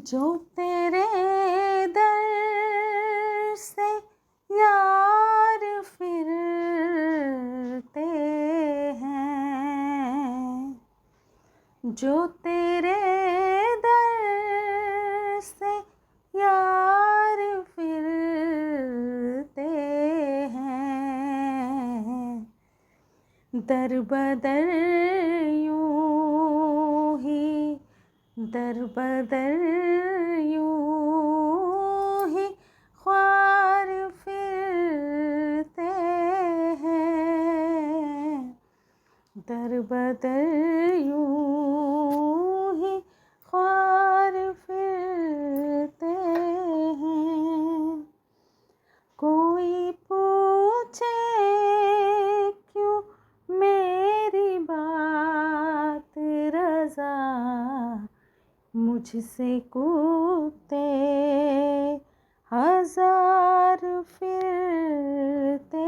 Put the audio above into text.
जो तेरे दर से यार फिरते हैं, जो तेरे दर से यार फिरते हैं, दर बदर यूं ही, दर बदर यूं ही ख्वार फिरते हैं, दर बदर यूं ही ख्वार फिरते हैं। कोई पूछे क्यों मेरी बात रज़ा, मुझसे कुत्ते हजार फिरते